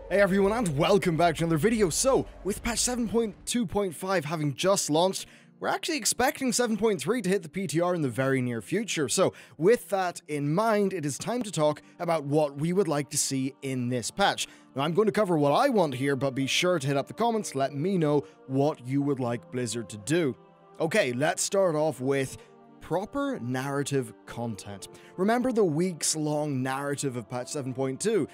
Hey everyone, and welcome back to another video. So, with patch 7.2.5 having just launched, we're actually expecting 7.3 to hit the PTR in the very near future. So, with that in mind, it is time to talk about what we would like to see in this patch. Now, I'm going to cover what I want here, but be sure to hit up the comments, let me know what you would like Blizzard to do. Okay, let's start off with proper narrative content. Remember the weeks-long narrative of patch 7.2?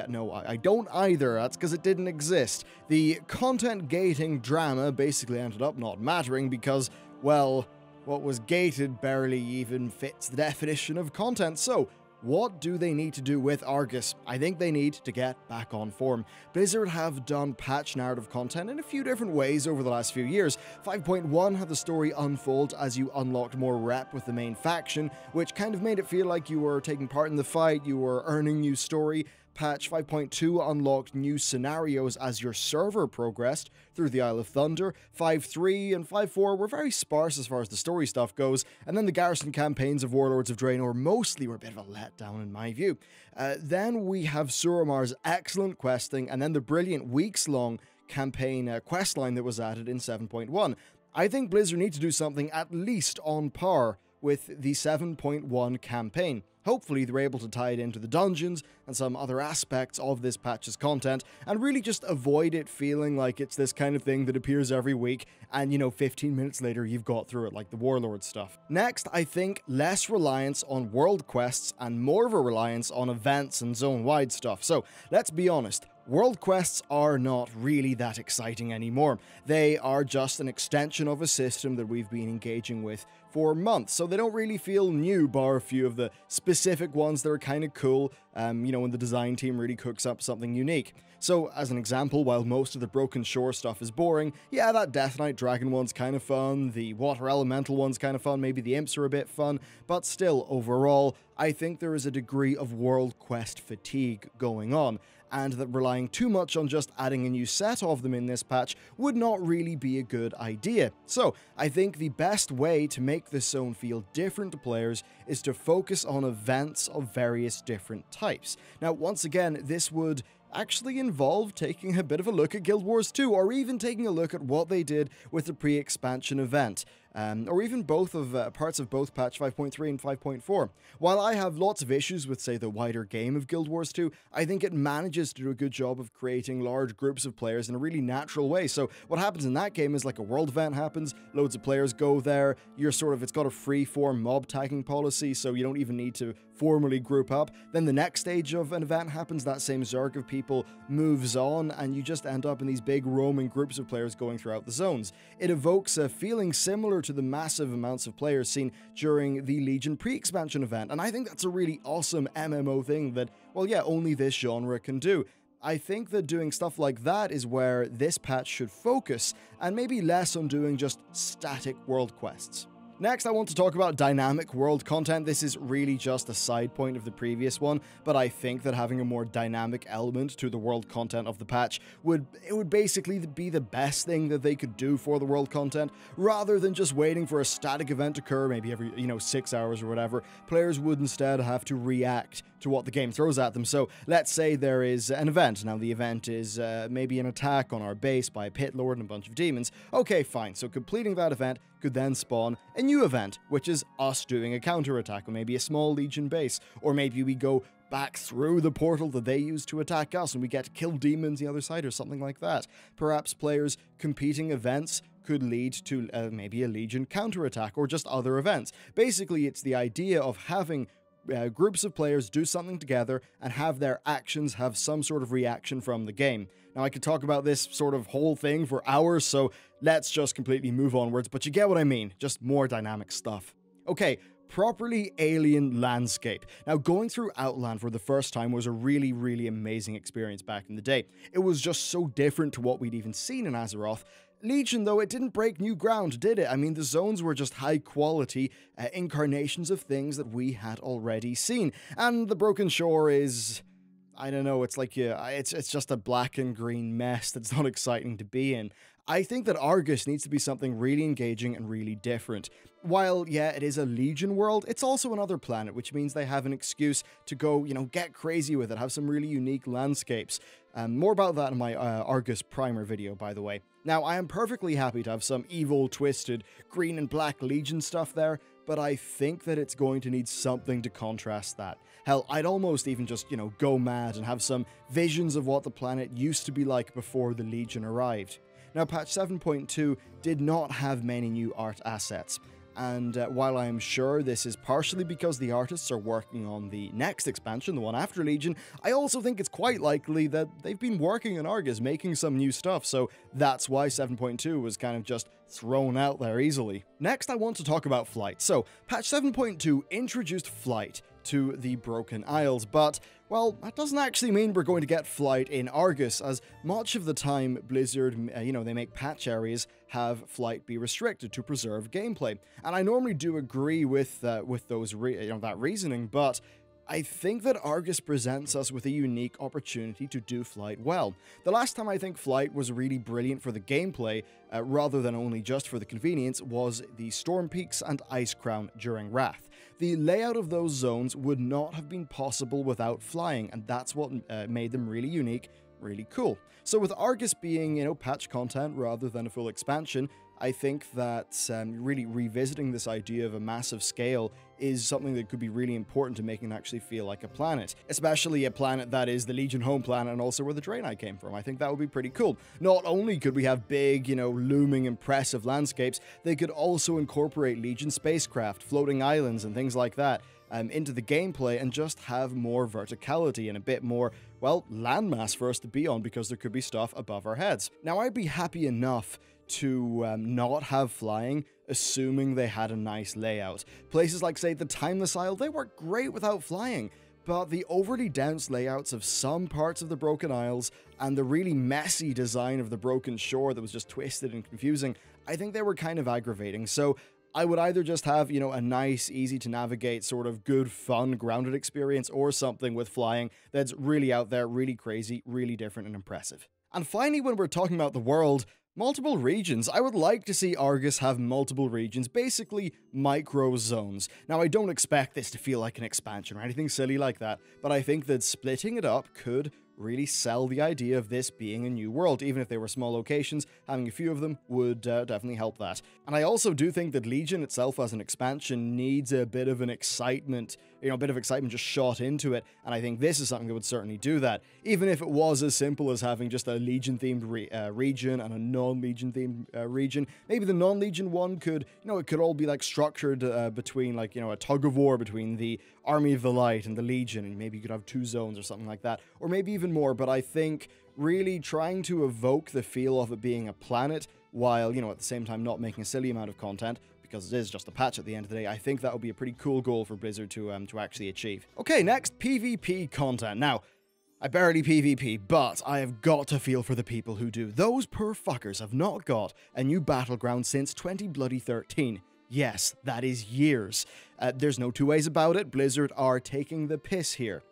No, I don't either. That's because it didn't exist. The content gating drama basically ended up not mattering because, well, what was gated barely even fits the definition of content. So, what do they need to do with Argus? I think they need to get back on form. Blizzard have done patch narrative content in a few different ways over the last few years. 5.1 had the story unfold as you unlocked more rep with the main faction, which kind of made it feel like you were taking part in the fight, you were earning new story. Patch 5.2 unlocked new scenarios as your server progressed through the Isle of Thunder. 5.3 and 5.4 were very sparse as far as the story stuff goes, and then the garrison campaigns of Warlords of Draenor mostly were a bit of a letdown in my view. Then we have Suramar's excellent questing, and then the brilliant weeks-long campaign questline that was added in 7.1. I think Blizzard need to do something at least on par with the 7.1 campaign. Hopefully they're able to tie it into the dungeons and some other aspects of this patch's content, and really just avoid it feeling like it's this kind of thing that appears every week, and 15 minutes later you've got through it, like the Warlord stuff. Next, I think less reliance on world quests and more of a reliance on events and zone-wide stuff. So, let's be honest. World quests are not really that exciting anymore. They are just an extension of a system that we've been engaging with for months, so they don't really feel new, bar a few of the specific ones that are kind of cool, when the design team really cooks up something unique. So, as an example, while most of the Broken Shore stuff is boring, yeah, that Death Knight Dragon one's kind of fun, the Water Elemental one's kind of fun, maybe the Imps are a bit fun, but still, overall, I think there is a degree of world quest fatigue going on, and that relying too much on just adding a new set of them in this patch would not really be a good idea. So, I think the best way to make this zone feel different to players is to focus on events of various different types. Now, once again, this would actually involve taking a bit of a look at Guild Wars 2, or even taking a look at what they did with the pre-expansion event, or even both of parts of both patch 5.3 and 5.4. While I have lots of issues with, say, the wider game of Guild Wars 2, I think it manages to do a good job of creating large groups of players in a really natural way. So what happens in that game is like a world event happens, loads of players go there, it's got a free-form mob tagging policy, so you don't even need to formally group up. Then the next stage of an event happens, that same Zerg of people moves on, and you just end up in these big roaming groups of players going throughout the zones. It evokes a feeling similar to the massive amounts of players seen during the Legion pre-expansion event, and I think that's a really awesome MMO thing that, well, yeah, only this genre can do. I think that doing stuff like that is where this patch should focus, and maybe less on doing just static world quests. Next, I want to talk about dynamic world content. This is really just a side point of the previous one, but I think that having a more dynamic element to the world content of the patch would basically be the best thing that they could do for the world content, rather than just waiting for a static event to occur, maybe every, 6 hours or whatever. Players would instead have to react to what the game throws at them. So, let's say there is an event. Now, the event is maybe an attack on our base by a pit lord and a bunch of demons. Okay, fine. So, completing that event could then spawn a new event, which is us doing a counterattack on maybe a small Legion base, or maybe we go back through the portal that they used to attack us and we get to kill demons the other side or something like that. Perhaps players competing events could lead to maybe a Legion counterattack or just other events. Basically, it's the idea of having groups of players do something together and have their actions have some sort of reaction from the game. Now, I could talk about this sort of whole thing for hours, so let's just completely move onwards, but you get what I mean, just more dynamic stuff. Okay, properly alien landscape. Now, going through Outland for the first time was a really, really amazing experience back in the day. It was just so different to what we'd even seen in Azeroth. Legion, though, it didn't break new ground, did it? I mean, the zones were just high-quality incarnations of things that we had already seen. And the Broken Shore is, I don't know, it's like, it's just a black and green mess that's not exciting to be in. I think that Argus needs to be something really engaging and really different. While, yeah, it is a Legion world, it's also another planet, which means they have an excuse to go, get crazy with it, have some really unique landscapes. More about that in my Argus Primer video, by the way. Now, I am perfectly happy to have some evil, twisted, green and black Legion stuff there, but I think that it's going to need something to contrast that. Hell, I'd almost even just, go mad and have some visions of what the planet used to be like before the Legion arrived. Now, patch 7.2 did not have many new art assets, and while I am sure this is partially because the artists are working on the next expansion, the one after Legion, I also think it's quite likely that they've been working on Argus, making some new stuff, so that's why 7.2 was kind of just thrown out there easily. Next, I want to talk about flight. So, patch 7.2 introduced flight to the Broken Isles, but, well, that doesn't actually mean we're going to get flight in Argus, as much of the time Blizzard, they make patch areas have flight be restricted to preserve gameplay. And I normally do agree with those that reasoning, but I think that Argus presents us with a unique opportunity to do flight well. The last time I think flight was really brilliant for the gameplay, rather than only just for the convenience, was the Storm Peaks and Ice Crown during Wrath. The layout of those zones would not have been possible without flying, and that's what made them really unique, really cool. So with Argus being, patch content rather than a full expansion, I think that really revisiting this idea of a massive scale is something that could be really important to making it actually feel like a planet, especially a planet that is the Legion home planet and also where the Draenei came from. I think that would be pretty cool. Not only could we have big, looming, impressive landscapes, they could also incorporate Legion spacecraft, floating islands, and things like that into the gameplay and just have more verticality and a bit more, well, landmass for us to be on because there could be stuff above our heads. Now, I'd be happy enough to not have flying, assuming they had a nice layout. Places like, say, the Timeless Isle, they work great without flying, but the overly dense layouts of some parts of the Broken Isles and the really messy design of the Broken Shore that was just twisted and confusing, I think they were kind of aggravating. So I would either just have, a nice, easy to navigate, sort of good, fun, grounded experience, or something with flying that's really out there, really crazy, really different and impressive. And finally, when we're talking about the world, multiple regions. I would like to see Argus have multiple regions, basically micro zones. Now, I don't expect this to feel like an expansion or anything silly like that, but I think that splitting it up could really sell the idea of this being a new world. Even if they were small locations, having a few of them would definitely help that. And I also do think that Legion itself as an expansion needs a bit of an excitement, a bit of excitement just shot into it, and I think this is something that would certainly do that. Even if it was as simple as having just a Legion-themed region and a non-Legion-themed region, maybe the non-Legion one could, it could all be like structured between a tug-of-war between the Army of the Light and the Legion, and maybe you could have 2 zones or something like that, or maybe even more, but I think really trying to evoke the feel of it being a planet while, at the same time not making a silly amount of content, because it is just a patch at the end of the day, I think that would be a pretty cool goal for Blizzard to actually achieve. Okay, next, PvP content. Now, I barely PvP, but I have got to feel for the people who do. Those poor fuckers have not got a new battleground since 2013. Yes, that is years. There's no two ways about it, Blizzard are taking the piss here.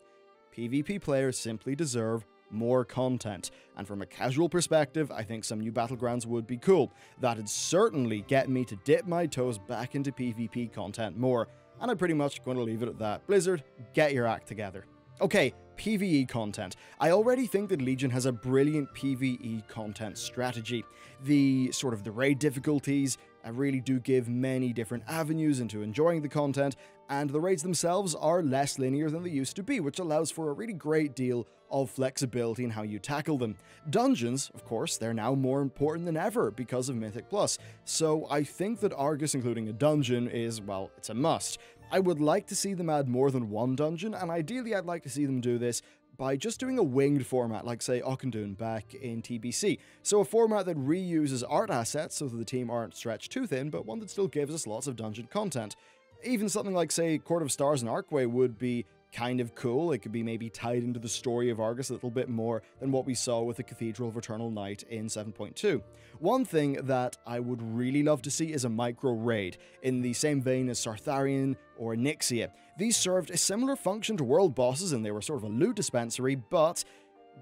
PvP players simply deserve more content, and from a casual perspective, I think some new battlegrounds would be cool. That'd certainly get me to dip my toes back into PvP content more, and I'm pretty much going to leave it at that. Blizzard, get your act together. Okay, PvE content. I already think that Legion has a brilliant PvE content strategy. The raid difficulties really do give many different avenues into enjoying the content, and the raids themselves are less linear than they used to be, which allows for a really great deal of flexibility in how you tackle them. Dungeons, of course, they're now more important than ever because of Mythic Plus, so I think that Argus including a dungeon is, well, it's a must. I would like to see them add more than one dungeon, and ideally I'd like to see them do this by just doing a winged format, like, say, Auchindoun back in TBC. So a format that reuses art assets so that the team aren't stretched too thin, but one that still gives us lots of dungeon content. Even something like, say, Court of Stars and Archway would be kind of cool. It could be maybe tied into the story of Argus a little bit more than what we saw with the Cathedral of Eternal Night in 7.2. One thing that I would really love to see is a micro raid, in the same vein as Sartharion or Nixia. These served a similar function to world bosses and they were sort of a loot dispensary, but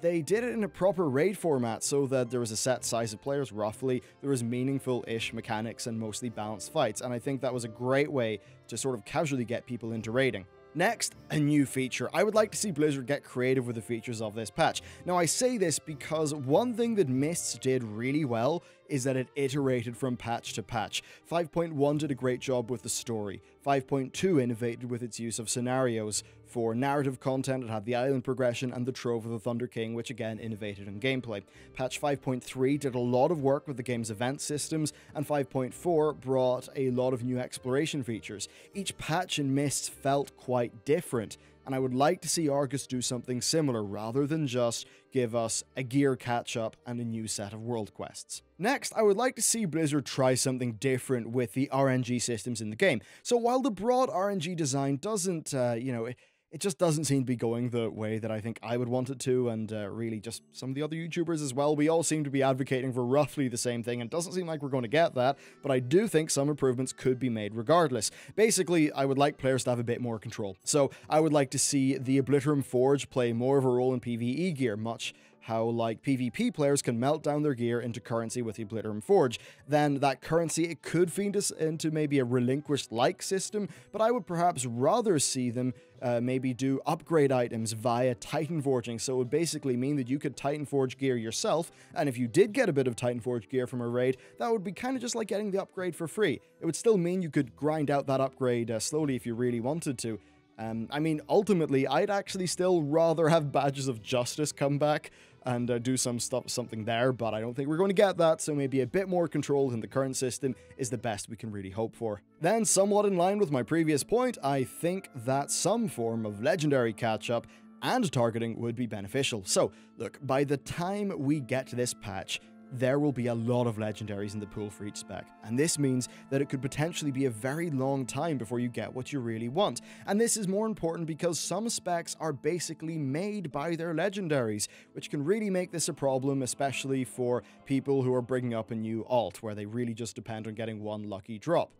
they did it in a proper raid format so that there was a set size of players roughly, there was meaningful-ish mechanics and mostly balanced fights, and I think that was a great way to sort of casually get people into raiding. Next, a new feature. I would like to see Blizzard get creative with the features of this patch. Now, I say this because one thing that Mists did really well is that it iterated from patch to patch. 5.1 did a great job with the story. 5.2 innovated with its use of scenarios. For narrative content, it had the island progression and the Trove of the Thunder King, which again innovated in gameplay. Patch 5.3 did a lot of work with the game's event systems, and 5.4 brought a lot of new exploration features. Each patch in Mists felt quite different, and I would like to see Argus do something similar rather than just give us a gear catch-up and a new set of world quests. Next, I would like to see Blizzard try something different with the RNG systems in the game. So while the broad RNG design doesn't, it just doesn't seem to be going the way that I think I would want it to, and really just some of the other YouTubers as well. We all seem to be advocating for roughly the same thing, and it doesn't seem like we're going to get that, but I do think some improvements could be made regardless. Basically, I would like players to have a bit more control. So I would like to see the Obliterum Forge play more of a role in PvE gear, much how like PvP players can melt down their gear into currency with the Obliterum Forge. Then that currency, it could feed us into maybe a relinquished-like system, but I would perhaps rather see them maybe do upgrade items via Titan Forging. So it would basically mean that you could Titan Forge gear yourself, and if you did get a bit of Titan Forge gear from a raid, that would be kind of just like getting the upgrade for free. It would still mean you could grind out that upgrade slowly if you really wanted to. I mean, ultimately, I'd actually still rather have Badges of Justice come back and do something there, but I don't think we're going to get that, so maybe a bit more control than the current system is the best we can really hope for. Then, somewhat in line with my previous point, I think that some form of legendary catch-up and targeting would be beneficial. So, look, by the time we get to this patch, there will be a lot of legendaries in the pool for each spec, and this means that it could potentially be a very long time before you get what you really want. And this is more important because some specs are basically made by their legendaries, which can really make this a problem, especially for people who are bringing up a new alt, where they really just depend on getting one lucky drop.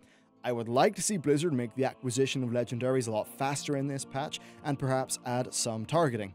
I would like to see Blizzard make the acquisition of legendaries a lot faster in this patch, and perhaps add some targeting.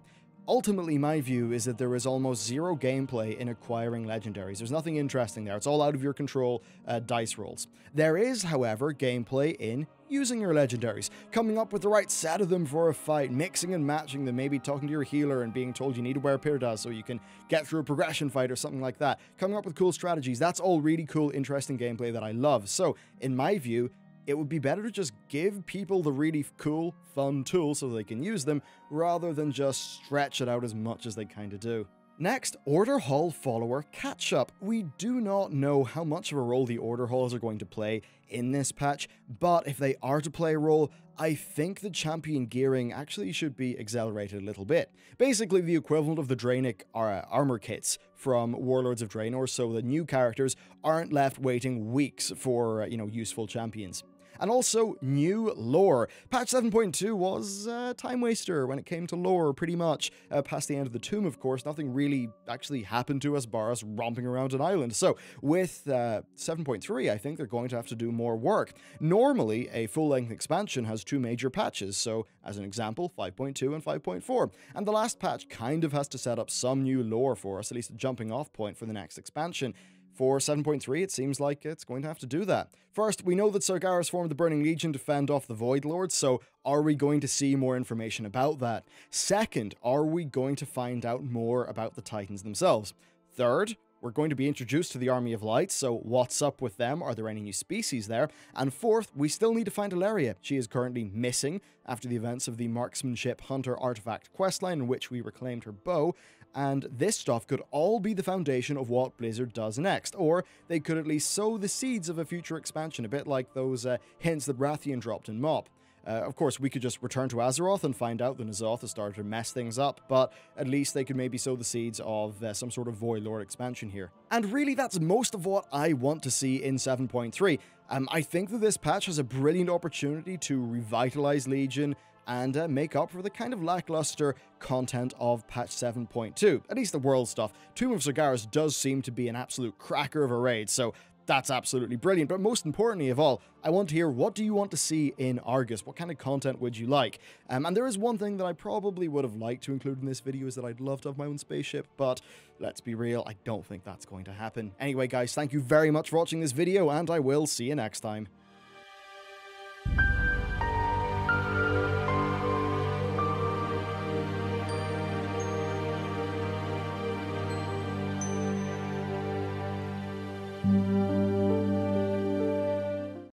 Ultimately, my view is that there is almost zero gameplay in acquiring legendaries. There's nothing interesting there. It's all out of your control dice rolls. There is, however, gameplay in using your legendaries, coming up with the right set of them for a fight, mixing and matching them, maybe talking to your healer and being told you need to wear Pirdas so you can get through a progression fight or something like that. Coming up with cool strategies. That's all really cool, interesting gameplay that I love. So, in my view, it would be better to just give people the really cool, fun tools so they can use them, rather than just stretch it out as much as they kind of do. Next, Order Hall follower catch-up. We do not know how much of a role the Order Halls are going to play in this patch, but if they are to play a role, I think the champion gearing actually should be accelerated a little bit. Basically the equivalent of the Draenic armor kits from Warlords of Draenor, so the new characters aren't left waiting weeks for, useful champions. And also, new lore. Patch 7.2 was a time waster when it came to lore, pretty much. Past the end of the tomb, of course, nothing really actually happened to us, bar us romping around an island. So, with 7.3, I think they're going to have to do more work. Normally, a full-length expansion has two major patches, so, as an example, 5.2 and 5.4. And the last patch kind of has to set up some new lore for us, at least a jumping-off point for the next expansion. For 7.3, it seems like it's going to have to do that. First, we know that Sargeras formed the Burning Legion to fend off the Void Lords, so are we going to see more information about that? Second, are we going to find out more about the Titans themselves? Third, we're going to be introduced to the Army of Light, so what's up with them? Are there any new species there? And fourth, we still need to find Ilaria. She is currently missing after the events of the Marksmanship Hunter Artifact questline in which we reclaimed her bow, and this stuff could all be the foundation of what Blizzard does next, or they could at least sow the seeds of a future expansion, a bit like those hints that Rathian dropped in MoP. Of course, we could just return to Azeroth and find out that N'Zoth has started to mess things up, but at least they could maybe sow the seeds of some sort of Void Lord expansion here. And really, that's most of what I want to see in 7.3. I think that this patch has a brilliant opportunity to revitalize Legion and make up for the kind of lackluster content of patch 7.2. At least the world stuff. Tomb of Sargeras does seem to be an absolute cracker of a raid, so that's absolutely brilliant. But most importantly of all, I want to hear, what do you want to see in Argus? What kind of content would you like? And there is one thing that I probably would have liked to include in this video, is that I'd love to have my own spaceship, but let's be real, I don't think that's going to happen. Anyway, guys, thank you very much for watching this video, and I will see you next time.